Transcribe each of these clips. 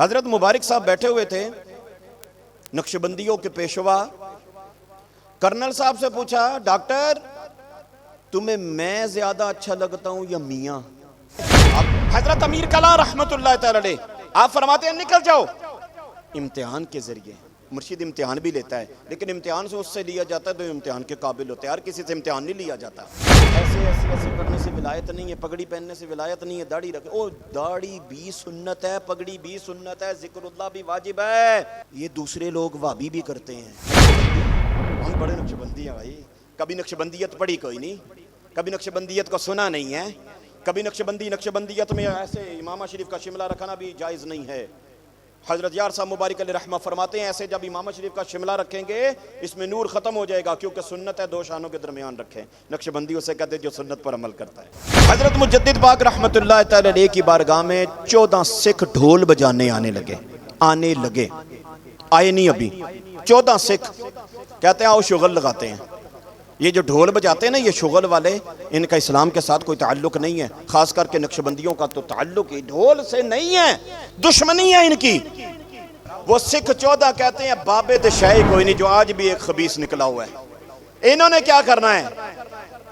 حضرت مبارک صاحب بیٹھے ہوئے تھے، نقشبندیوں کے پیشوا کرنل صاحب سے پوچھا، ڈاکٹر تمہیں میں زیادہ اچھا لگتا ہوں یا میاں؟ حضرت امیر کلا رحمت اللہ تعالی علیہ آپ فرماتے ہیں نکل جاؤ امتحان کے ذریعے۔ مرشد امتحان بھی لیتا ہے، لیکن امتحان سے اس سے لیا جاتا ہے تو امتحان کے قابل ہوتے ہیں، ہر کسی سے امتحان نہیں لیا جاتا۔ ایسے کرنے سے ولایت نہیں ہے، پگڑی پہننے سے ولایت نہیں ہے، داڑھی رکھے، او داڑھی بھی سنت ہے، پگڑی بھی سنت ہے، ذکر اللہ بھی واجب ہے۔ یہ دوسرے لوگ وابی بھی کرتے ہیں، ہم بڑے نقشبندی ہیں بھائی۔ کبھی نقشبندیت پڑھی کوئی نہیں، کبھی نقشبندیت کو سنا نہیں ہے، کبھی نقشبندیت میں ایسے امامہ شریف کا شملہ رکھنا بھی جائز نہیں ہے۔ حضرت یار صاحب مبارک علیہ رحمہ فرماتے ہیں ایسے جب امامہ شریف کا شملہ رکھیں گے اس میں نور ختم ہو جائے گا، کیونکہ سنت ہے دو شانوں کے درمیان رکھیں۔ نقشبندی اسے کہتے ہیں جو سنت پر عمل کرتا ہے۔ حضرت مجدد پاک رحمت اللہ تعالی علیہ کی بارگاہ میں 14 سکھ ڈھول بجانے آنے لگے، آئے نہیں ابھی 14 سکھ، کہتے ہیں آؤ شغل لگاتے ہیں۔ یہ جو ڈھول بجاتے ہیں نا یہ شغل والے، ان کا اسلام کے ساتھ کوئی تعلق نہیں ہے، خاص کر کے نقشبندیوں کا تو تعلق ہی ڈھول سے نہیں ہے، دشمنی ہے ان کی۔ وہ سکھ 14 کہتے ہیں بابے تے شاہی کوئی نہیں، جو آج بھی ایک خبیث نکلا ہوا ہے۔ انہوں نے کیا کرنا ہے؟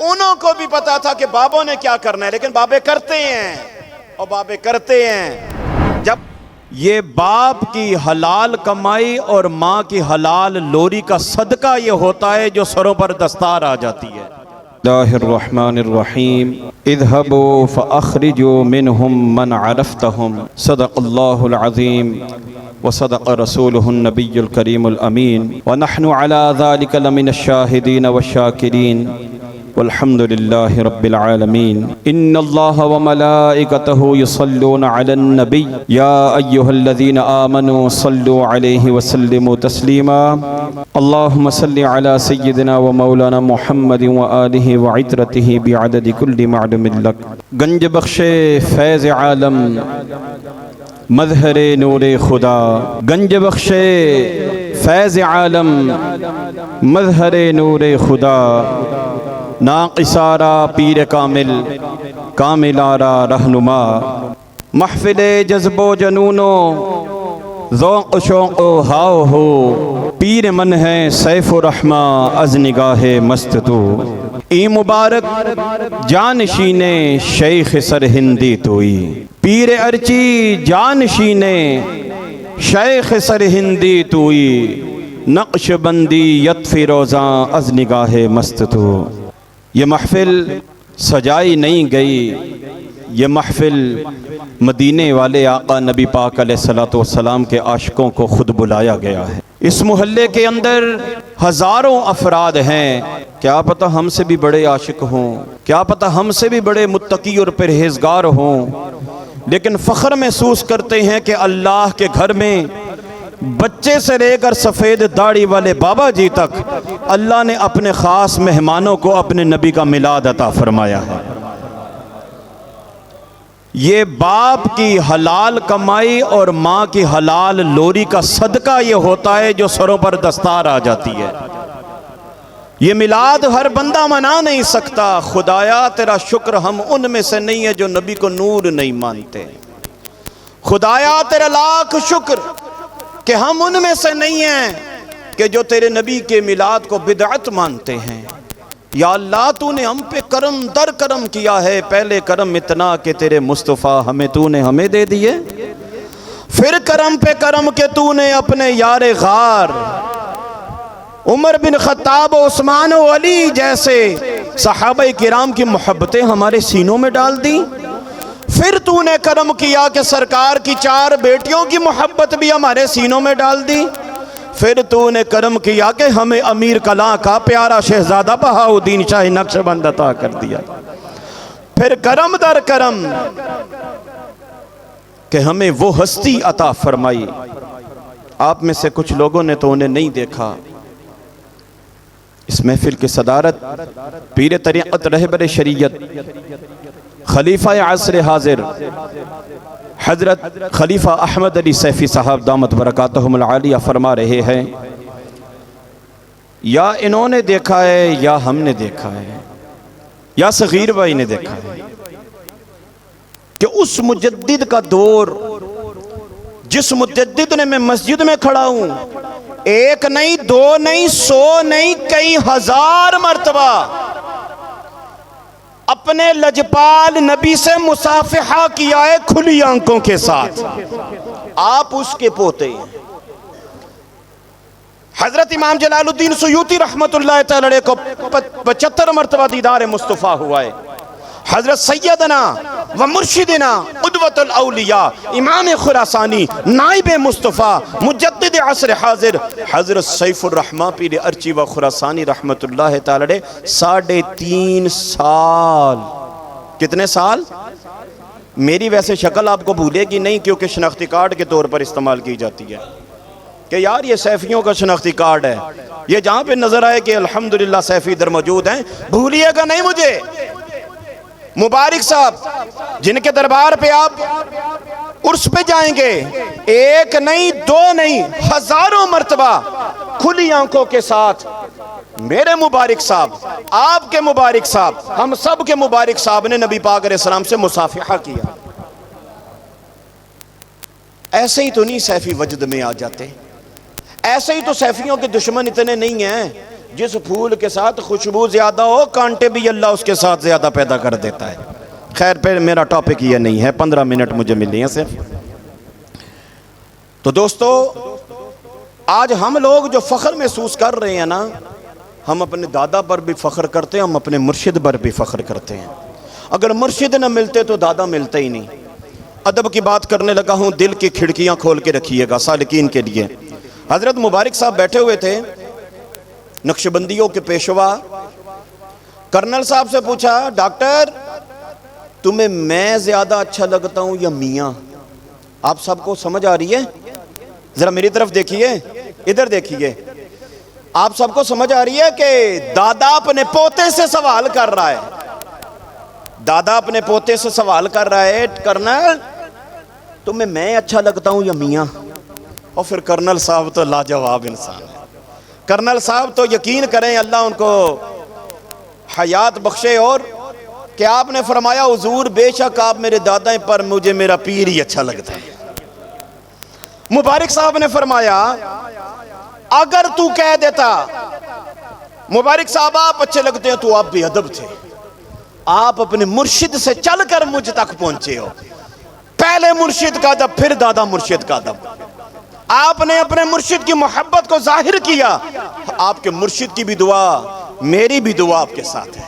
انہوں کو بھی پتا تھا کہ بابوں نے کیا کرنا ہے، لیکن بابے کرتے ہیں اور بابے کرتے ہیں۔ جب یہ باپ کی حلال کمائی اور ماں کی حلال لوری کا صدقہ یہ ہوتا ہے جو سروں پر دستار آ جاتی ہے۔ اللہ الرحمن الرحیم اذهبوا فاخرجوا منهم من عرفتهم صدق اللہ العظیم وصدق رسوله النبی الکریم الامین ونحن على ذلك لمن الشاہدین والشاکرین والحمد للہ رب العالمین۔ ان اللہ وملائکتہ یصلون علی النبی یا ایہا الذین آمنوا صلوا علیہ وسلموا تسلیما۔ اللہم صل علی سیدنا ومولانا محمد وآلہ وعطرتہ بعدد کل معلوم لک۔ گنج بخش فیض عالم مظہر نور خدا، گنج بخش فیض عالم مظہر نور خدا، ناقصارا پیر کامل کامل آرا رہنما، محفل جذب و جنونو ذوق شوق و ہاؤ ہو، پیر من ہے سیف و رحمہ از نگاہ مست تو، ای مبارک جانشین شیخ سرہندی توئی، پیر ارچی جانشین شیخ سرہندی توئی، نقش بندی یطفی روزاں از نگاہ مست تو۔ یہ محفل سجائی نہیں گئی، یہ محفل مدینے والے آقا نبی پاک علیہ السلام کے عاشقوں کو خود بلایا گیا ہے۔ اس محلے کے اندر ہزاروں افراد ہیں، کیا پتہ ہم سے بھی بڑے عاشق ہوں، کیا پتہ ہم سے بھی بڑے متقی اور پرہیزگار ہوں، لیکن فخر محسوس کرتے ہیں کہ اللہ کے گھر میں بچے سے لے کر سفید داڑھی والے بابا جی تک اللہ نے اپنے خاص مہمانوں کو اپنے نبی کا میلاد عطا فرمایا ہے۔ یہ باپ کی حلال کمائی اور ماں کی حلال لوری کا صدقہ یہ ہوتا ہے جو سروں پر دستار آ جاتی ہے۔ یہ میلاد ہر بندہ منا نہیں سکتا، خدایا تیرا شکر ہم ان میں سے نہیں ہے جو نبی کو نور نہیں مانتے، خدایا تیرا لاکھ شکر کہ ہم ان میں سے نہیں ہیں کہ جو تیرے نبی کے میلاد کو بدعت مانتے ہیں۔ یا اللہ تو نے ہم پہ کرم در کرم کیا ہے، پہلے کرم اتنا کہ تیرے مصطفیٰ ہمیں دے دیے، پھر کرم پہ کرم کہ تو نے اپنے یار غار عمر بن خطاب و عثمان و علی جیسے صحابہ کرام کی محبتیں ہمارے سینوں میں ڈال دی، پھر تو نے کرم کیا کہ سرکار کی 4 بیٹیوں کی محبت بھی ہمارے سینوں میں ڈال دی، پھر تو نے کرم کیا کہ ہمیں امیر کلاں کا پیارا شہزادہ بہاؤدین شاہ نقشبند عطا کر دیا، پھر کرم در کرم کہ ہمیں وہ ہستی عطا فرمائی۔ آپ میں سے کچھ لوگوں نے تو انہیں نہیں دیکھا، اس محفل کی صدارت پیر طریقت رہبر شریعت خلیفہ عصر حاضر حضرت خلیفہ احمد علی سیفی صاحب دامت برکاتہم العالیہ فرما رہے ہیں۔ یا انہوں نے دیکھا ہے یا ہم نے دیکھا ہے یا صغیر بھائی نے دیکھا ہے کہ اس مجدد کا دور جس مجدد نے میں مسجد میں کھڑا ہوں، ایک نہیں، دو نہیں، 100 نہیں، کئی ہزار مرتبہ اپنے لجپال نبی سے مصافحہ کیا ہے کھلی آنکھوں کے ساتھ. آپ اس کے پوتے ہیں. حضرت امام جلال الدین سیوطی رحمت اللہ تعالی علیہ کو 75 مرتبہ دیدار مصطفیٰ ہوا ہے. حضرت سیدنا و مرشدنا قدوۃ الاولیاء امام خراسانی نائب مصطفیٰ مجدد عصر حاضر حضرت سیف الرحمہ پیر ارچی و خراسانی رحمت اللہ تعالی علیہ 3.5 سال. کتنے سال؟ میری ویسے شکل آپ کو بھولے گی نہیں، کیونکہ شناختی کارڈ کے طور پر استعمال کی جاتی ہے کہ یار یہ سیفیوں کا شناختی کارڈ ہے. یہ جہاں پہ نظر آئے کہ الحمدللہ سیفی ادھر موجود ہیں، بھولیے گا نہیں مجھے. مبارک صاحب جن کے دربار پہ آپ عرس پہ جائیں گے، ایک نہیں، دو نہیں، ہزاروں مرتبہ کھلی آنکھوں کے ساتھ میرے مبارک صاحب، آپ کے مبارک صاحب، ہم سب کے مبارک صاحب نے نبی پاک علیہ السلام سے مصافحہ کیا. ایسے ہی تو نہیں سیفی وجد میں آ جاتے. ایسے ہی تو سیفیوں کے دشمن اتنے نہیں ہیں. جس پھول کے ساتھ خوشبو زیادہ ہو، کانٹے بھی اللہ اس کے ساتھ زیادہ پیدا کر دیتا ہے. خیر پہ میرا ٹاپک یہ نہیں ہے، 15 منٹ مجھے ملے ہیں صرف. تو دوستو، آج ہم لوگ جو فخر محسوس کر رہے ہیں نا، ہم اپنے دادا پر بھی فخر کرتے ہیں، ہم اپنے مرشد پر بھی فخر کرتے ہیں. اگر مرشد نہ ملتے تو دادا ملتے ہی نہیں. ادب کی بات کرنے لگا ہوں، دل کی کھڑکیاں کھول کے رکھیے گا سالکین کے لیے. حضرت مبارک صاحب بیٹھے ہوئے تھے، نقشبندیوں کے پیشوا. کرنل صاحب سے پوچھا، ڈاکٹر تمہیں میں زیادہ اچھا لگتا ہوں یا میاں؟ آپ سب کو سمجھ آ رہی ہے؟ ذرا میری طرف دیکھیے، ادھر دیکھیے. آپ سب کو سمجھ آ رہی ہے کہ دادا اپنے پوتے سے سوال کر رہا ہے. دادا اپنے پوتے سے سوال کر رہا ہے، کرنل تمہیں میں اچھا لگتا ہوں یا میاں؟ اور پھر کرنل صاحب تو لاجواب انسان ہے. کرنل صاحب تو یقین کریں اللہ ان کو حیات بخشے، اور کہ آپ نے فرمایا حضور بے شک آپ میرے دادا ہیں، پر مجھے میرا پیر ہی اچھا لگتا ہے. مبارک صاحب نے فرمایا اگر تو کہہ دیتا مبارک صاحب آپ اچھے لگتے ہیں تو آپ بے ادب تھے. آپ اپنے مرشد سے چل کر مجھ تک پہنچے ہو. پہلے مرشد کا ادب، پھر دادا مرشد کا ادب. آپ نے اپنے مرشد کی محبت کو ظاہر کیا. آپ کے مرشد کی بھی دعا، میری بھی دعا آپ کے ساتھ ہے.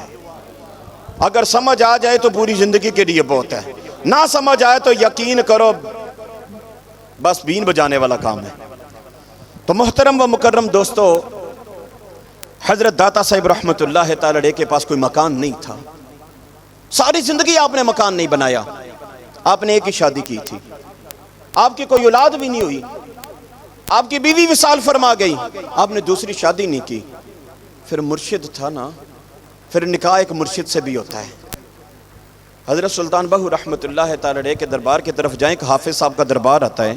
اگر سمجھ آ جائے تو پوری زندگی کے لیے بہت ہے، نہ سمجھ آئے تو یقین کرو بس بین بجانے والا کام ہے. تو محترم و مکرم دوستو، حضرت داتا صاحب رحمت اللہ تعالی علیہ کے پاس کوئی مکان نہیں تھا. ساری زندگی آپ نے مکان نہیں بنایا. آپ نے ایک ہی شادی کی تھی، آپ کی کوئی اولاد بھی نہیں ہوئی. آپ کی بیوی وصال فرما گئی، آپ نے دوسری شادی نہیں کی. پھر مرشد تھا نا، پھر نکاح ایک مرشد سے بھی ہوتا ہے. حضرت سلطان بہو رحمت اللہ تعالی علیہ کے دربار کی طرف جائیں کہ حافظ صاحب کا دربار آتا ہے.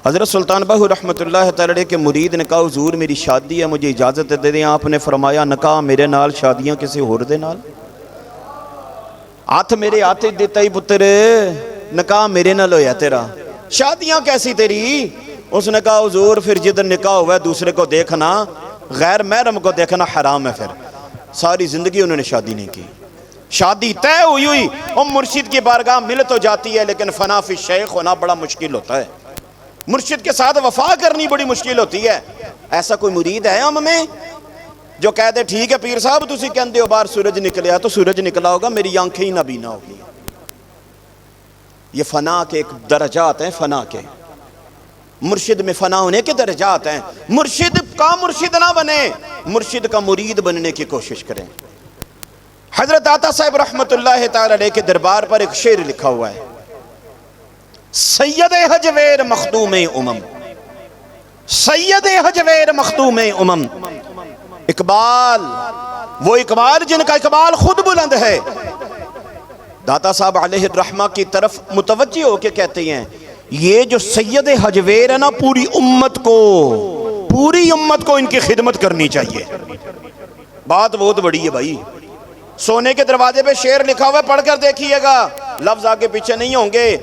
حضرت سلطان بہو رحمت اللہ تعالی علیہ کے مرید نے کہا حضور میری شادی ہے، مجھے اجازت دے دیں. آپ نے فرمایا نکاح میرے نال، شادیاں کسی اور دے نال. ہاتھ میرے ہاتھ دیتا ہی پتر، نکاح میرے نال ہویا تیرا، شادیاں کیسی تیری؟ اس نے کہا حضور پھر جدھر نکاح ہوا ہے دوسرے کو دیکھنا، غیر محرم کو دیکھنا حرام ہے. پھر ساری زندگی انہوں نے شادی نہیں کی. شادی طے ہوئی اور مرشد کی بارگاہ مل تو جاتی ہے، لیکن فنا فی شیخ ہونا بڑا مشکل ہوتا ہے. مرشد کے ساتھ وفا کرنی بڑی مشکل ہوتی ہے. ایسا کوئی مرید ہے ہم میں جو کہہ دے ٹھیک ہے پیر صاحب تسی کہندے ہو باہر سورج نکلیا تو سورج نکلا ہوگا، میری آنکھیں ہی نہ بینا ہوگی. یہ فنا کے ایک درجات ہیں. فنا کے مرشد میں فنا ہونے کے درجات ہیں. مرشد کا مرشد نہ بنے، مرشد کا مرید بننے کی کوشش کریں. حضرت داتا صاحب رحمت اللہ تعالی علیہ کے دربار پر ایک شعر لکھا ہوا ہے، سید حجویر مخدوم امم، سید حجویر مخدوم امم. اقبال، وہ اقبال جن کا اقبال خود بلند ہے، داتا صاحب علیہ الرحمہ کی طرف متوجہ ہو کے کہتے ہیں یہ جو سید حجویر ہے نا، پوری امت کو ان کی خدمت کرنی چاہیے. بات بہت بڑی ہے بھائی. سونے کے دروازے پہ شعر لکھا ہوا ہے، پڑھ کر دیکھیے گا، لفظ آگے پیچھے نہیں ہوں گے.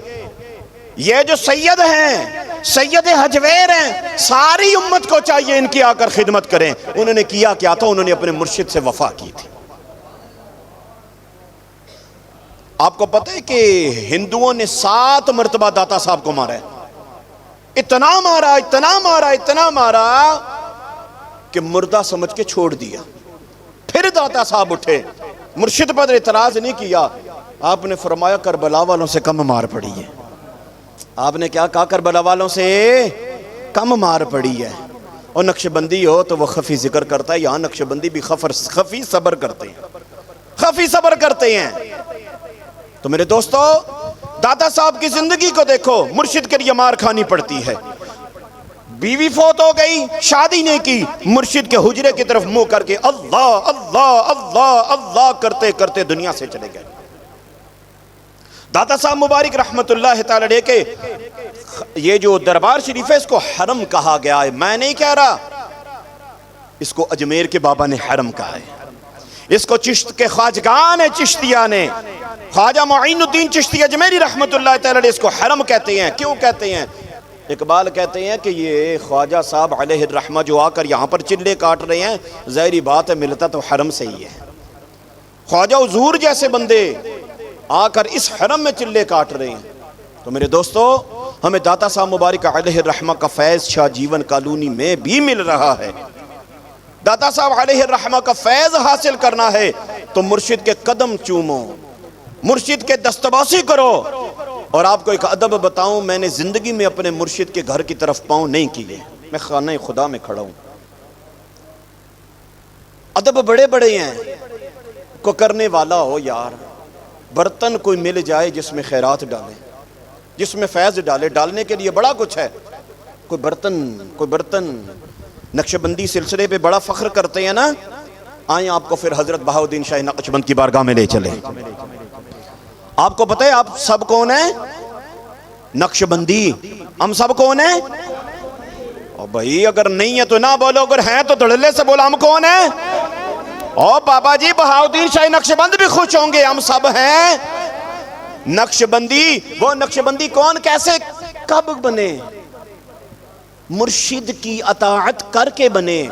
یہ جو سید ہیں، سید حجویر ہیں، ساری امت کو چاہیے ان کی آ کر خدمت کریں۔ انہوں نے کیا کیا تھا؟ انہوں نے اپنے مرشد سے وفا کی تھی۔ آپ کو پتہ ہے کہ ہندوؤں نے 7 مرتبہ داتا صاحب کو مارا ہے، اتنا مارا اتنا مارا اتنا مارا کہ مردہ سمجھ کے چھوڑ دیا۔ پھر داتا صاحب اٹھے، مرشد پر اعتراض نہیں کیا، آپ نے فرمایا کربلا والوں سے کم مار پڑی ہے۔ آپ نے کیا کہا؟ کربلا والوں سے کم مار پڑی ہے۔ اور نقشبندی ہو تو وہ خفی ذکر کرتا ہے، یہاں نقشبندی بھی خفی صبر کرتے ہیں، خفی صبر کرتے ہیں۔ تو میرے دوستو، داتا صاحب کی زندگی کو دیکھو، مرشد کے لیے مار کھانی پڑتی ہے۔ بیوی فوت ہو گئی، شادی نہیں کی، مرشد کے حجرے کی طرف منہ کر کے اللہ اللہ اللہ اللہ کرتے کرتے دنیا سے چلے گئے۔ داتا صاحب مبارک رحمت اللہ تعالی علیہ کے یہ جو دربار شریف ہے اس کو حرم کہا گیا ہے۔ میں نہیں کہہ رہا، اس کو اجمیر کے بابا نے حرم کہا ہے، اس کو چشت کے خواجگان چشتیہ نے، خواجہ معین الدین چشتی اجمیری رحمت اللہ تعالی علیہ اس کو حرم کہتے ہیں۔ کیوں کہتے ہیں؟ اقبال کہتے ہیں کہ یہ خواجہ صاحب علیہ الرحمہ جو آ کر یہاں پر چلے کاٹ رہے ہیں، ظاہری بات ہے ملتا تو حرم سے ہی ہے۔ خواجہ حضور جیسے بندے آ کر اس حرم میں چلے کاٹ رہے ہیں۔ تو میرے دوستو، ہمیں داتا صاحب مبارک علیہ الرحمہ کا فیض شاہ جیون کالونی میں بھی مل رہا ہے۔ داتا صاحب علیہ الرحمہ کا فیض حاصل کرنا ہے تو مرشد کے قدم چومو، مرشد کے دستباسی کرو۔ اور آپ کو ایک ادب بتاؤں، میں نے زندگی میں اپنے مرشد کے گھر کی طرف پاؤں نہیں کیے، میں خانہ خدا میں کھڑا ہوں۔ ادب بڑے بڑے ہیں، کو کرنے والا ہو یار، برتن کوئی مل جائے جس میں خیرات ڈالے، جس میں فیض ڈالے، ڈالنے کے لیے بڑا کچھ ہے۔ کوئی برتن نقشبندی سلسلے پہ بڑا فخر کرتے ہیں نا، آئیں آپ کو پھر حضرت بہاؤالدین شاہ نقشبند کی بارگاہ میں لے چلے۔ آپ کو پتہ ہے آپ سب کون ہیں؟ نقشبندی۔ ہم سب کون ہیں؟ اور بھائی اگر نہیں ہے تو نہ بولو، اگر ہیں تو دھڑلے سے بولو، ہم کون ہیں؟ او بابا جی بہاؤالدین شاہ نقشبند بھی خوش ہوں گے، ہم سب ہیں نقشبندی۔ وہ نقشبندی کون، کیسے، کب بنے؟ مرشد کی اطاعت کر کے بنے۔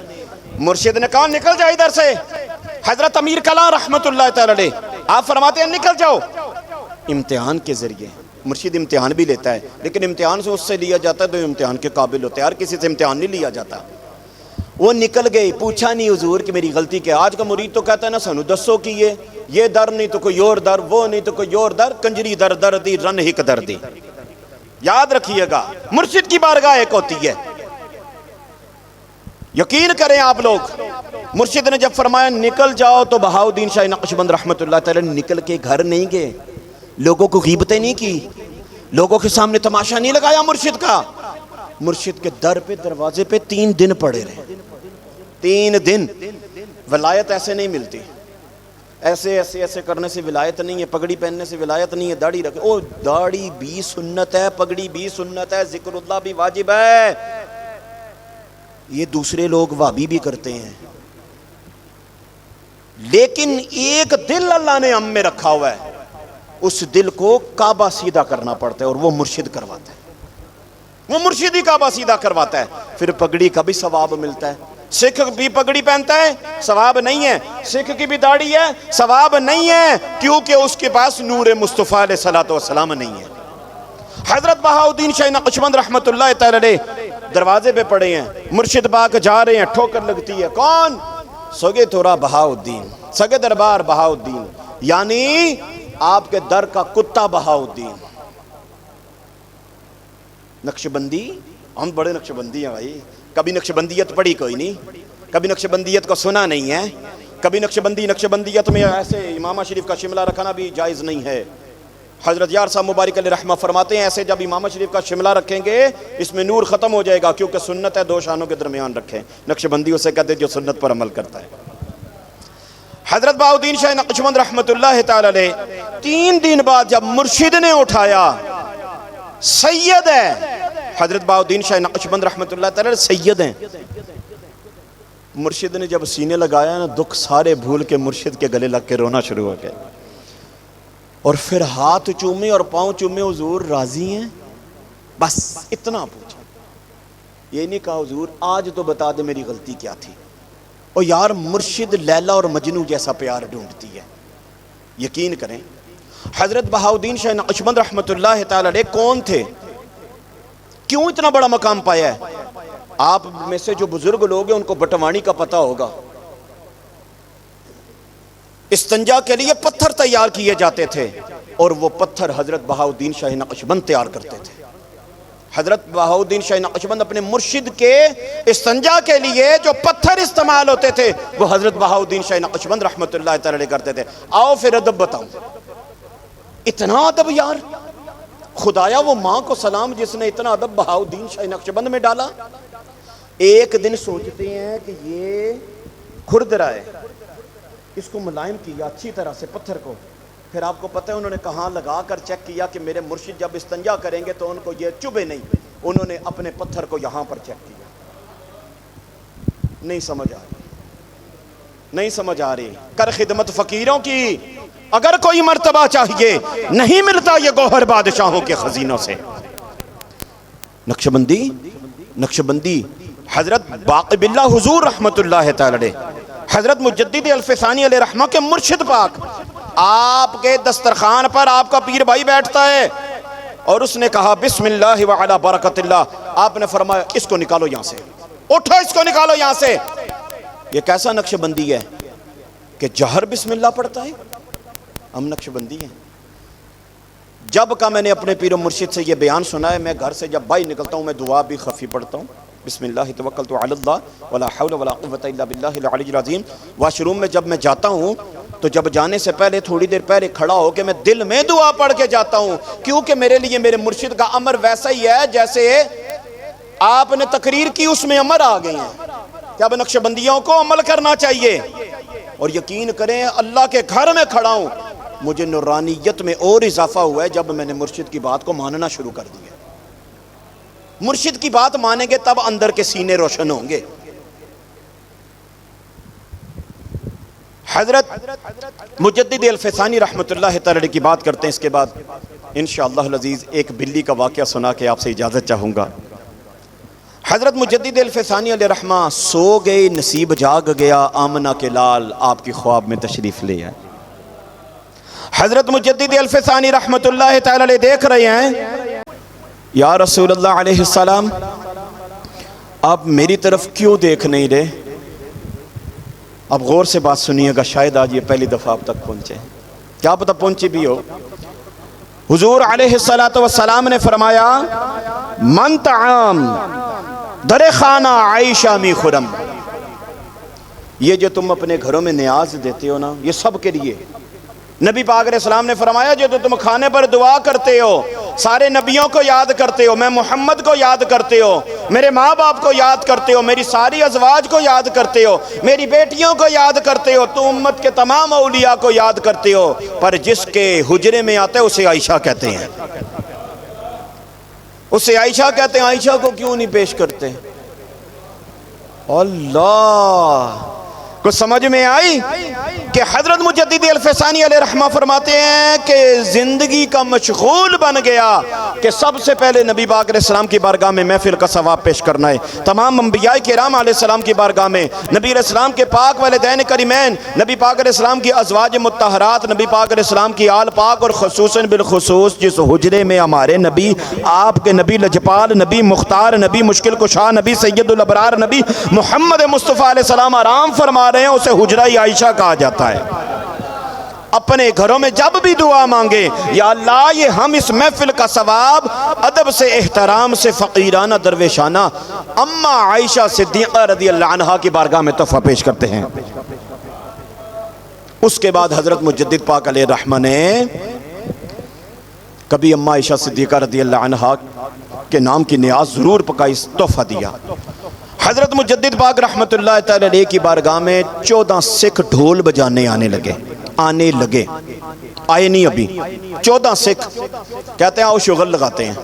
مرشد نے کہا نکل جائے ادھر سے، حضرت امیر کلام رحمت اللہ تعالی علیہ آپ فرماتے ہیں نکل جاؤ۔ امتحان کے ذریعے مرشد امتحان بھی لیتا ہے، لیکن امتحان سے اس سے لیا جاتا ہے تو امتحان کے قابل ہوتے ہیں، ہر کسی سے امتحان نہیں لیا جاتا۔ وہ نکل گئے، پوچھا نہیں حضور کہ میری غلطی کیا۔ آج کا مرید تو کہتا ہے نا سانو دسو کی یہ در نہیں تو کوئی اور در، وہ نہیں تو کوئی اور در، کنجری در دردی رن ہک دردی۔ یاد رکھیے گا، مرشد کی بارگاہ ایک ہوتی ہے۔ یقین کریں آپ لوگ، مرشد نے جب فرمایا نکل جاؤ تو بہاؤالدین شاہ نقشبند رحمت اللہ تعالی نکل کے گھر نہیں گئے، لوگوں کو غیبتیں نہیں کی، لوگوں کے سامنے تماشا نہیں لگایا مرشد کا۔ مرشد کے در پہ دروازے پہ 3 دن پڑے رہے، 3 دن۔ ولایت ایسے نہیں ملتی، ایسے ایسے ایسے کرنے سے ولایت نہیں ہے، پگڑی پہننے سے ولایت نہیں ہے، داڑھی رکھے، او داڑھی بھی سنت ہے، پگڑی بھی سنت ہے، ذکر اللہ بھی واجب ہے۔ یہ دوسرے لوگ وابی بھی کرتے ہیں، لیکن ایک دل اللہ نے ہم میں رکھا ہوا ہے، اس دل کو کعبہ سیدھا کرنا پڑتا ہے، اور وہ مرشد کرواتا ہے، وہ مرشد ہی کعبہ سیدھا کرواتا ہے۔ پھر پگڑی کا بھی ثواب ملتا ہے۔ سکھ بھی پگڑی پہنتا ہے، ثواب نہیں ہے۔ سکھ کی بھی داڑھی ہے، ثواب نہیں ہے، کیونکہ اس کے پاس نور مصطفیٰ علیہ الصلوۃ والسلام نہیں ہے۔ حضرت بہاؤالدین شاہ نقشبند رحمت اللہ تعالی علیہ دروازے پہ پڑے ہیں، مرشد پاک جا رہے ہیں، ٹھوکر لگتی ہے، کون؟ سگے تورا بہاؤالدین، سگے دربار بہاؤالدین، یعنی آپ کے در کا کتا بہاؤالدین۔ نقشبندی، ہم بڑے نقشبندی ہیں بھائی، کبھی نقشبندیت پڑھی کوئی نہیں، کبھی نقشبندیت کو سنا نہیں ہے، کبھی نقشبندیت میں ایسے امامہ شریف کا شملہ رکھنا بھی جائز نہیں ہے۔ حضرت یار صاحب مبارک علیہ رحمہ فرماتے ہیں ایسے جب امامہ شریف کا شملہ رکھیں گے اس میں نور ختم ہو جائے گا، کیونکہ سنت ہے 2 شانوں کے درمیان رکھیں۔ نقشبندی اسے کہتے ہیں جو سنت پر عمل کرتا ہے۔ حضرت بہاؤالدین شاہ نقشبند رحمت اللہ تعالی علیہ 3 دن بعد جب مرشد نے اٹھایا، سید ہے حضرت بہاؤالدین شاہ نقشبند رحمت اللہ تعالی علیہ سید ہیں، مرشد نے جب سینے لگایا نا، دکھ سارے بھول کے مرشد کے گلے لگ کے رونا شروع ہو گئے، اور پھر ہاتھ چومے اور پاؤں چومے، حضور راضی ہیں؟ بس اتنا پوچھا، یہ نہیں کہا حضور آج تو بتا دے میری غلطی کیا تھی۔ اور یار مرشد لیلا اور مجنو جیسا پیار ڈھونڈتی ہے۔ یقین کریں حضرت بہاؤدین شاہ نقشبند رحمۃ اللہ تعالی علیہ کون تھے، کیوں اتنا بڑا مقام پایا ہے؟ آپ میں سے جو بزرگ لوگ ہیں ان کو بٹوانی کا پتہ ہوگا۔ استنجا کے لیے پتھر تیار کیے جاتے تھے اور وہ پتھر حضرت بہاؤدین شاہ نقشبند تیار کرتے تھے۔ حضرت بہاؤدین شاہ نقشبند اپنے مرشد کے استنجا کے لیے جو پتھر استعمال ہوتے تھے وہ حضرت بہاؤدین شاہ نقشبند رحمۃ اللہ تعالی علیہ کرتے تھے۔ آؤ پھر ادب بتاؤں، اتنا ادب یار، خدایا وہ ماں کو سلام جس نے اتنا ادب بہاؤدین شاہ نقشبند میں ڈالا۔ ایک دن سوچتے ہیں کہ یہ کھردرا ہے، اس کو ملائم کیا اچھی طرح سے پتھر کو، پھر آپ کو پتہ ہے انہوں نے کہاں لگا کر چیک کیا کہ میرے مرشد جب استنجا کریں گے تو ان کو یہ چبھے نہیں، انہوں نے اپنے پتھر کو یہاں پر چیک کیا۔ نہیں سمجھ آ رہی، نہیں سمجھ آ رہی۔ کر خدمت فقیروں کی اگر کوئی مرتبہ چاہیے، نہیں ملتا یہ گوہر بادشاہوں کے خزینوں سے۔ نقشبندی حضرت باقی باللہ حضور رحمت اللہ تعالی علیہ، حضرت مجدد الفسانی علیہ رحمہ کے مرشد پاک، آپ کے دسترخوان پر آپ کا پیر بھائی بیٹھتا ہے اور اس نے کہا بسم اللہ وعلی برکت اللہ، آپ نے فرمایا اس کو نکالو یہاں سے، اٹھو اس کو نکالو یہاں سے۔ یہ کیسا نقشبندی ہے کہ جہر بسم اللہ پڑھتا ہے؟ ہم نقشبندی ہیں۔ جب کا میں نے اپنے پیر و مرشد سے یہ بیان سنا ہے، میں گھر سے جب باہر نکلتا ہوں میں دعا بھی خفی پڑھتا ہوں، بسم اللہ توکلت علی اللہ ولا حول ولا قوت الا باللہ العلی العظیم۔ واش روم میں جب میں جاتا ہوں تو جب جانے سے پہلے تھوڑی دیر پہلے کھڑا ہو کے میں دل میں دعا پڑھ کے جاتا ہوں، کیونکہ میرے لیے میرے مرشد کا امر ویسا ہی ہے جیسے آپ نے تقریر کی، اس میں امر آ گئے ہیں کہ اب نقشبندیوں کو عمل کرنا چاہیے۔ اور یقین کریں اللہ کے گھر میں کھڑا ہوں، مجھے نورانیت میں اور اضافہ ہوا ہے جب میں نے مرشد کی بات کو ماننا شروع کر دیا۔ مرشد کی بات مانیں گے تب اندر کے سینے روشن ہوں گے۔ حضرت مجدد الفسانی رحمت اللہ تعالی کی بات کرتے ہیں، اس کے بعد انشاءاللہ العزیز ایک بلی کا واقعہ سنا کے آپ سے اجازت چاہوں گا۔ حضرت مجدد الفسانی علیہ رحمہ سو گئے، نصیب جاگ گیا، آمنہ کے لال آپ کی خواب میں تشریف لے آئے۔ حضرت مجدد الفسانی رحمت اللہ تعالی علیہ دیکھ رہے ہیں، یا رسول اللہ علیہ السلام آپ میری طرف کیوں دیکھ نہیں رہے؟ اب غور سے بات سنیے گا، شاید آج یہ پہلی دفعہ آپ تک پہنچے، کیا پتہ پہنچی بھی ہو۔ حضور علیہ السلام نے فرمایا من طعام در خانہ عائشہ می خرم، یہ جو تم اپنے گھروں میں نیاز دیتے ہو نا، یہ سب کے لیے۔ نبی پاک علیہ السلام نے فرمایا جو تم کھانے پر دعا کرتے ہو، سارے نبیوں کو یاد کرتے ہو، میں محمد کو یاد کرتے ہو، میرے ماں باپ کو یاد کرتے ہو، میری ساری ازواج کو یاد کرتے ہو، میری بیٹیوں کو یاد کرتے ہو، تو امت کے تمام اولیاء کو یاد کرتے ہو، پر جس کے حجرے میں آتے ہیں اسے عائشہ کہتے ہیں، اسے عائشہ کہتے ہیں۔ عائشہ کو کیوں نہیں پیش کرتے؟ اللہ کو سمجھ میں آئی کہ حضرت مجدد الفسانی علیہ رحمہ فرماتے ہیں کہ زندگی کا مشغول بن گیا کہ سب سے پہلے نبی پاک علیہ السلام کی بارگاہ میں محفل کا ثواب پیش کرنا ہے، تمام انبیاء کرام علیہ السلام کی بارگاہ میں، نبی علیہ السلام کے پاک والدین کریمین، نبی پاک علیہ السلام کی ازواج مطہرات، نبی پاک علیہ السلام کی آل پاک، اور خصوصاً بالخصوص جس حجرے میں ہمارے نبی، آپ کے نبی لجپال، نبی مختار، نبی مشکل کشا، نبی سید الابرار، نبی محمد مصطفیٰ علیہ السلام آرام فرما رہے ہیں، اسے حجرہ عائشہ کہا جاتا ہے۔ اپنے گھروں میں جب بھی دعا مانگے، یا اللہ یہ ہم اس محفل کا ثواب ادب سے، احترام سے، فقیرانہ درویشانہ اما عائشہ صدیقہ رضی اللہ عنہا کی بارگاہ میں تحفہ پیش کرتے ہیں۔ اس کے بعد حضرت مجدد پاک علیہ رحمہ نے کبھی اما عائشہ صدیقہ رضی اللہ عنہا کے نام کی نیاز ضرور پکائی، تحفہ دیا۔ حضرت مجدد پاک رحمت اللہ تعالی علیہ کی بارگاہ میں 14 سکھ ڈھول بجانے آنے لگے، آئے نہیں ابھی، 14 سکھ کہتے ہیں آؤ شغل لگاتے ہیں۔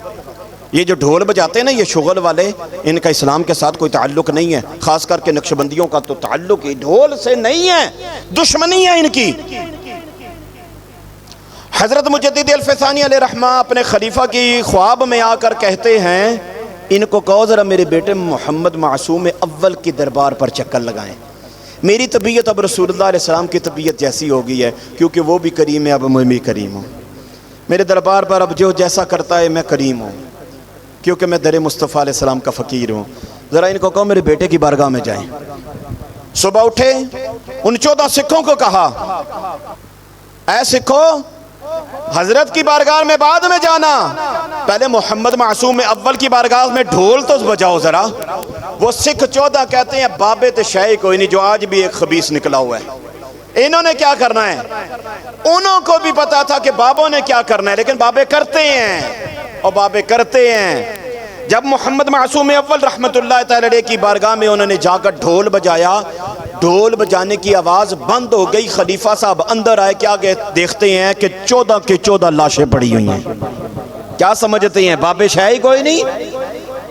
یہ جو ڈھول بجاتے ہیں نا، یہ شغل والے، ان کا اسلام کے ساتھ کوئی تعلق نہیں ہے، خاص کر کے نقشبندیوں کا تو تعلق ہی ڈھول سے نہیں ہے، دشمنی ہے ان کی۔ حضرت مجدد الفسانی علیہ رحمہ اپنے خلیفہ کی خواب میں آ کر کہتے ہیں ان کو کہو ذرا میرے بیٹے محمد معصوم اول کی دربار پر چکر لگائیں. میری طبیعت اب رسول اللہ علیہ السلام کی طبیعت جیسی ہو گئی ہے، کیونکہ وہ بھی کریم ہے، اب میں بھی کریم ہوں. میرے دربار پر اب جو جیسا کرتا ہے میں کریم ہوں، کیونکہ میں در مصطفیٰ علیہ السلام کا فقیر ہوں. ذرا ان کو کہو میرے بیٹے کی بارگاہ میں جائیں. صبح اٹھے، ان 14 سکھوں کو کہا اے سکھو، حضرت کی بارگاہ میں بعد میں جانا، پہلے محمد معصوم اول کی بارگاہ میں ڈھول تو بجاؤ ذرا. وہ سکھ 14 کہتے ہیں بابے تے شے کوئی نہیں، جو آج بھی ایک خبیث نکلا ہوا ہے. انہوں نے کیا کرنا ہے؟ انہوں کو بھی پتا تھا کہ بابوں نے کیا کرنا ہے، لیکن بابے کرتے ہیں اور بابے کرتے ہیں. جب محمد معصوم اول رحمت اللہ تعالی علیہ کی بارگاہ میں انہوں نے جا کر ڈھول بجایا، ڈھول بجانے کی آواز بند ہو گئی. خلیفہ صاحب اندر آئے، کیا دیکھتے ہیں کہ 14 کے 14 لاشیں پڑی ہوئی ہیں. کیا سمجھتے ہیں بابے شاہی کوئی نہیں؟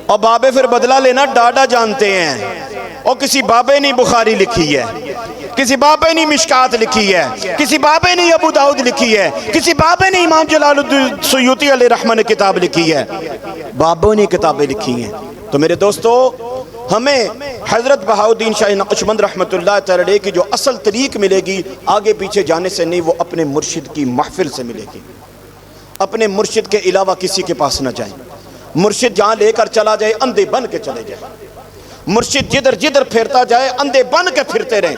اور بابے پھر بدلہ لینا ڈاڈا جانتے ہیں. اور کسی بابے نے بخاری لکھی ہے، کسی بابے نے مشکات لکھی ہے، کسی بابے نے ابو داؤد لکھی ہے، کسی بابے نے امام جلال الدین سیوطی علیہ رحمہ نے کتاب لکھی ہے. بابوں نے کتابیں لکھی ہیں. تو میرے دوستو، ہمیں حضرت بہاؤالدین شاہ نقشبند رحمت اللہ تعالی علیہ کی جو اصل طریق ملے گی، آگے پیچھے جانے سے نہیں، وہ اپنے مرشد کی محفل سے ملے گی. اپنے مرشد کے علاوہ کسی کے پاس نہ جائیں. مرشد جہاں لے کر چلا جائے اندھے بن کے چلے جائیں. مرشد جدھر جدھر پھرتا جائے اندھے بن کے پھرتے رہیں.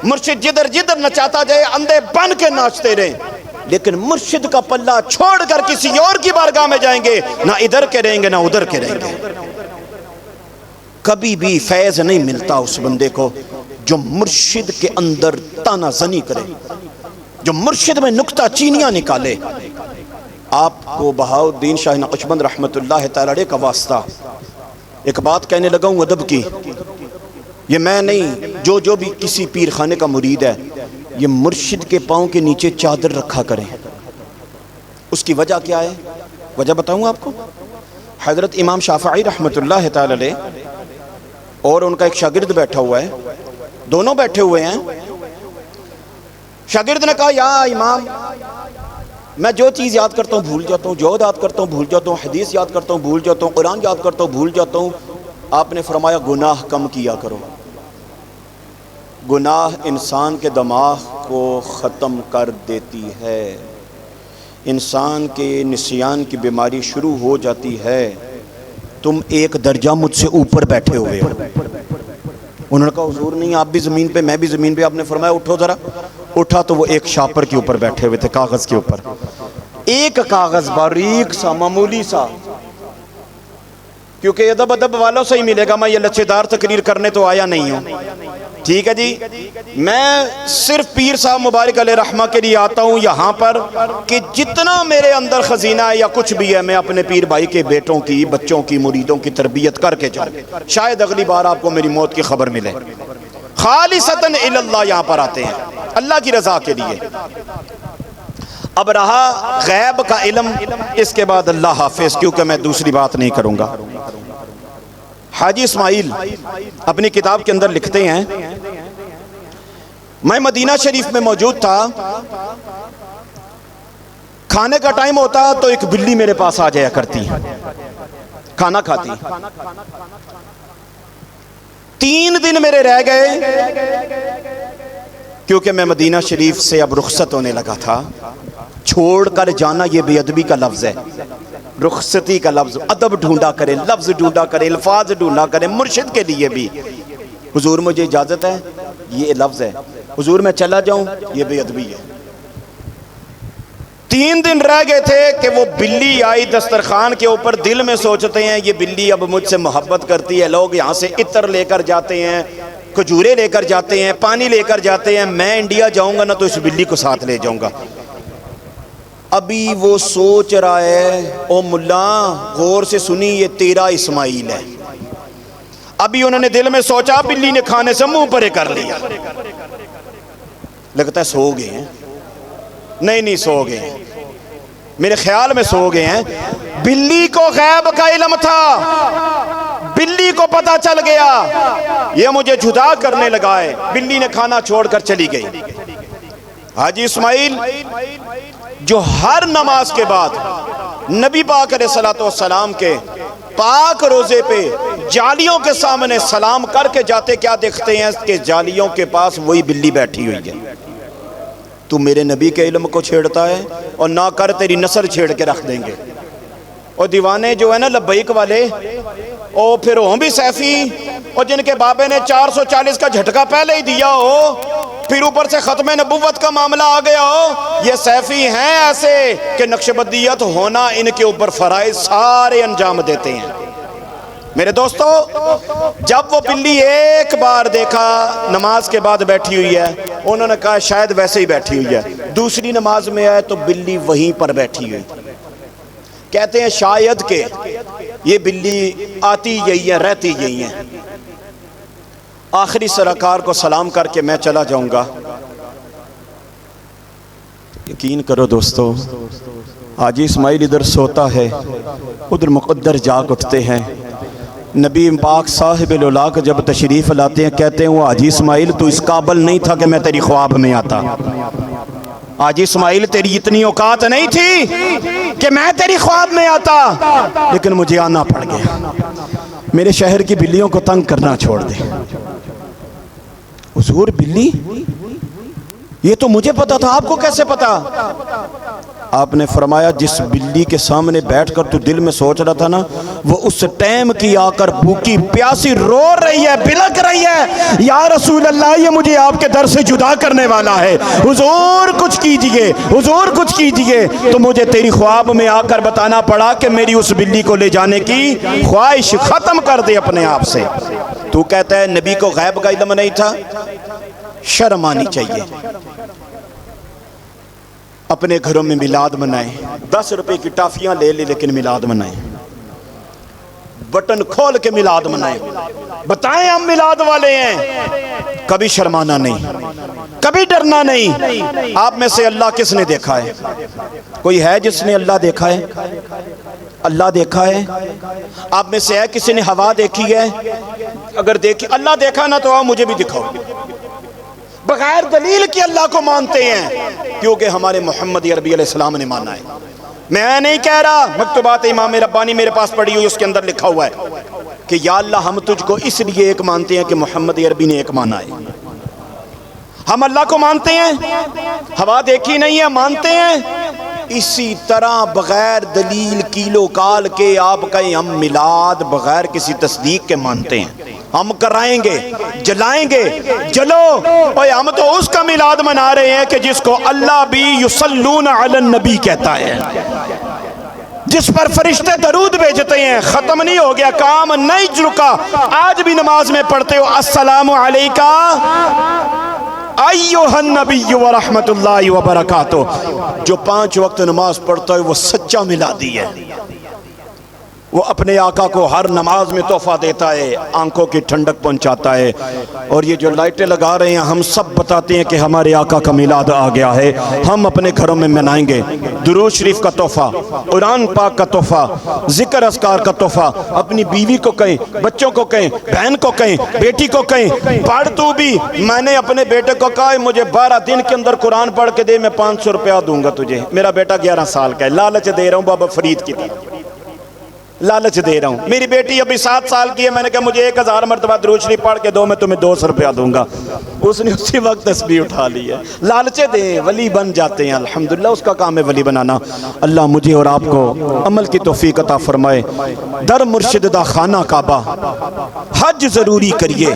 مرشد جدھر جدھر نچاتا جائے اندھے بن کے ناچتے رہیں. لیکن مرشد کا پلہ چھوڑ کر کسی اور کی بارگاہ میں جائیں گے، نہ ادھر کے رہیں گے نہ ادھر کے رہیں گے. کبھی بھی فیض نہیں ملتا اس بندے کو جو مرشد کے اندر تانا زنی کرے، جو مرشد میں نکتہ چینیاں نکالے. آپ کو بہاؤالدین شاہ نقشبند رحمت اللہ تعالی علیہ کا واسطہ ایک بات کہنے لگا ہوں ادب کی. یہ میں نہیں، جو بھی کسی پیر خانے کا مرید ہے، یہ مرشد کے پاؤں کے نیچے چادر رکھا کریں. اس کی وجہ کیا ہے؟ وجہ بتاؤں آپ کو. حضرت امام شافعی رحمت اللہ تعالی علیہ اور ان کا ایک شاگرد بیٹھا ہوا ہے، دونوں بیٹھے ہوئے ہیں. شاگرد نے کہا یا امام، میں جو چیز یاد کرتا ہوں بھول جاتا ہوں، جو یاد کرتا ہوں بھول جاتا ہوں، حدیث یاد کرتا ہوں بھول جاتا ہوں، قرآن یاد کرتا ہوں بھول جاتا ہوں. آپ نے فرمایا گناہ کم کیا کرو. گناہ انسان کے دماغ کو ختم کر دیتی ہے، انسان کے نسیان کی بیماری شروع ہو جاتی ہے. تم ایک درجہ مجھ سے اوپر بیٹھے ہوئے ہو. انہوں نے کہا حضور نہیں، آپ بھی زمین پہ میں بھی زمین پہ. آپ نے فرمایا اٹھو ذرا. اٹھا تو وہ ایک شاپر کے اوپر بیٹھے ہوئے تھے، کاغذ کے اوپر. ایک کاغذ باریک سا، معمولی سا، کیونکہ ادب والوں سے ہی ملے گا. میں یہ لچے دار تقریر کرنے تو آیا نہیں ہوں، ٹھیک ہے جی. میں صرف پیر صاحب مبارک علیہ رحمہ کے لیے آتا ہوں یہاں پر کہ جتنا میرے اندر خزینہ ہے یا کچھ بھی ہے، میں اپنے پیر بھائی کے بیٹوں کی، بچوں کی، مریدوں کی تربیت کر کے جاؤں. شاید اگلی بار آپ کو میری موت کی خبر ملے. خالصتاً اللہ یہاں پر آتے ہیں اللہ کی رضا کے لیے. اب رہا غیب کا علم، اس کے بعد اللہ حافظ، کیونکہ میں دوسری بات نہیں کروں گا. حاجی اسماعیل اپنی کتاب کے اندر لکھتے ہیں، میں مدینہ شریف میں موجود تھا. کھانے کا ٹائم ہوتا تو ایک بلی میرے پاس آ جایا کرتی، کھانا کھاتی. 3 دن میرے رہ گئے کیونکہ میں مدینہ شریف سے اب رخصت ہونے لگا تھا. چھوڑ کر جانا یہ بے ادبی کا لفظ ہے، رخصتی کا لفظ. ادب ڈھونڈا کرے، لفظ ڈھونڈا کرے، الفاظ ڈھونڈا کرے. مرشد کے لیے بھی حضور مجھے اجازت ہے، یہ لفظ ہے. حضور میں چلا جاؤں، یہ بے ادبی ہے. 3 دن رہ گئے تھے کہ وہ بلی آئی دسترخوان کے اوپر. دل میں سوچتے ہیں یہ بلی اب مجھ سے محبت کرتی ہے. لوگ یہاں سے عطر لے کر جاتے ہیں، کھجورے لے کر جاتے ہیں، پانی لے کر جاتے ہیں. میں انڈیا جاؤں گا نا تو اس بلی کو ساتھ لے جاؤں گا. ابھی وہ سوچ رہا ہے، او ملا غور سے سنی، یہ تیرا اسماعیل ہے. ابھی انہوں نے دل میں سوچا، بلی نے کھانے سے منہ پرے کر لیا. لگتا ہے سو گئے ہیں. نہیں سو گئے ہیں، میرے خیال میں سو گئے ہیں. بلی کو غیب کا علم تھا، بلی کو پتا چل گیا یہ مجھے جدا کرنے لگا ہے. بلی نے کھانا چھوڑ کر چلی گئی. حاجی اسماعیل جو ہر نماز کے بعد نبی پاک علیہ الصلوۃ والسلام کے پاک روزے پہ جالیوں کے سامنے سلام کر کے جاتے، کیا دیکھتے ہیں کہ جالیوں کے پاس وہی بلی بیٹھی ہوئی ہے۔ تو میرے نبی کے علم کو چھیڑتا ہے، اور نہ کر تیری نسل چھیڑ کے رکھ دیں گے۔ اور دیوانے جو ہے نا لبیک والے، اور پھر ہوں بھی سیفی، اور جن کے بابے نے 440 کا جھٹکا پہلے ہی دیا ہو، پھر اوپر سے ختم نبوت کا معاملہ آ گیا ہو، یہ سیفی ہیں ایسے کہ نقشبندیت ہونا ان کے اوپر فرائض سارے انجام دیتے ہیں۔ میرے دوستو، جب وہ بلی ایک بار دیکھا نماز کے بعد بیٹھی ہوئی ہے، انہوں نے کہا شاید ویسے ہی بیٹھی ہوئی ہے۔ دوسری نماز میں آئے تو بلی وہیں پر بیٹھی ہوئی، کہتے ہیں شاید کہ یہ بلی آتی یہی ہے، رہتی یہی ہے۔ آخری سرکار کو سلام کر کے میں چلا جاؤں گا۔ یقین کرو دوستو، حاجی اسماعیل ادھر سوتا ہے، ادھر مقدر جاگ اٹھتے ہیں۔ نبی پاک صاحب الولاق جب تشریف لاتے ہیں، کہتے ہیں وہ حاجی اسماعیل تو اس قابل نہیں تھا کہ میں تیری خواب میں آتا۔ حاجی اسماعیل تیری اتنی اوقات نہیں تھی کہ میں تیری خواب میں آتا، لیکن مجھے آنا پڑ گیا۔ میرے شہر کی بلیوں کو تنگ کرنا چھوڑ دے۔ حضور بلی؟ یہ تو مجھے پتا تھا، آپ کو کیسے پتا؟ آپ نے فرمایا جس بلی کے سامنے بیٹھ کر تو دل میں سوچ رہا تھا نا، وہ اس ٹائم کی آ کر بھوکی پیاسی رو رہی ہے، بلک رہی ہے، یا رسول اللہ یہ مجھے آپ کے در سے جدا کرنے والا ہے، حضور کچھ کیجئے، حضور کچھ کیجئے۔ تو مجھے تیری خواب میں آ کر بتانا پڑا کہ میری اس بلی کو لے جانے کی خواہش ختم کر دے اپنے آپ سے۔ تو کہتا ہے نبی کو غیب کا علم نہیں تھا؟ شرم آنی چاہیے۔ اپنے گھروں میں میلاد منائیں، 10 روپے کی ٹافیاں لے لے لیکن میلاد منائیں، بٹن کھول کے میلاد منائیں، بتائیں ہم میلاد والے ہیں۔ کبھی شرمانا نہیں، کبھی ڈرنا نہیں۔ آپ میں سے اللہ کس نے دیکھا ہے؟ کوئی ہے جس نے اللہ دیکھا ہے؟ اللہ دیکھا ہے؟ آپ میں سے ہے کسی نے ہوا دیکھی ہے؟ اگر دیکھی اللہ دیکھا نہ تو آؤ مجھے بھی دکھاؤ۔ بغیر دلیل کی اللہ کو مانتے ہیں کیونکہ ہمارے محمد عربی علیہ السلام نے مانا ہے۔ میں نہیں کہہ رہا، مکتوبات امام ربانی میرے پاس پڑھی ہوئی، اس کے اندر لکھا ہوا ہے کہ یا اللہ ہم تجھ کو اس لیے ایک مانتے ہیں کہ محمد عربی نے ایک مانا ہے۔ ہم اللہ کو مانتے ہیں، ہوا دیکھی نہیں ہے، مانتے ہیں۔ اسی طرح بغیر دلیل کیلو کال کے آپ کہیں ہم میلاد بغیر کسی تصدیق کے مانتے ہیں، ہم کرائیں گے، جلائیں گے، جلو۔ اور ہم تو اس کا میلاد منا رہے ہیں کہ جس کو اللہ بھی یصلون علی النبی کہتا ہے، جس پر فرشتے درود بھیجتے ہیں۔ ختم نہیں ہو گیا، کام نہیں رکا۔ آج بھی نماز میں پڑھتے ہو السلام علیکہ ایھا النبی ورحمت اللہ وبرکاتہ۔ جو 5 وقت نماز پڑھتا ہے وہ سچا میلادی ہے، وہ اپنے آقا کو ہر نماز میں تحفہ دیتا ہے، آنکھوں کی ٹھنڈک پہنچاتا ہے۔ اور یہ جو لائٹیں لگا رہے ہیں ہم سب بتاتے ہیں کہ ہمارے آقا کا میلاد آ گیا ہے، ہم اپنے گھروں میں منائیں گے۔ درود شریف کا تحفہ، قرآن پاک کا تحفہ، ذکر اذکار کا تحفہ، اپنی بیوی کو کہیں، بچوں کو کہیں، بہن کو کہیں، بیٹی کو کہیں، پڑھ تو بھی۔ میں نے اپنے بیٹے کو کہا مجھے 12 دن کے اندر قرآن پڑھ کے دے، میں 500 روپیہ دوں گا تجھے۔ میرا بیٹا 11 سال کا ہے، لالچ دے رہا ہوں بابا فرید کی طرح، لالچ دے رہا ہوں۔ میری بیٹی ابھی 7 سال کی ہے، میں نے کہا مجھے 1000 مرتبہ درود شریف پڑھ کے دو، میں تمہیں 200 روپیہ دوں گا۔ اس نے اسی وقت تسبیح اٹھا لی ہے۔ لالچے دیں، ولی بن جاتے ہیں، الحمدللہ اس کا کام ہے ولی بنانا۔ اللہ مجھے اور آپ کو عمل کی توفیق عطا فرمائے۔ در مرشد دا خانہ کعبہ، حج ضروری کریے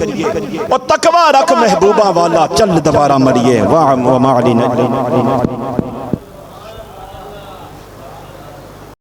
اور تقوی رکھ محبوبہ والا، چل دوبارہ مریے۔ وَمَا عَلَيْنَا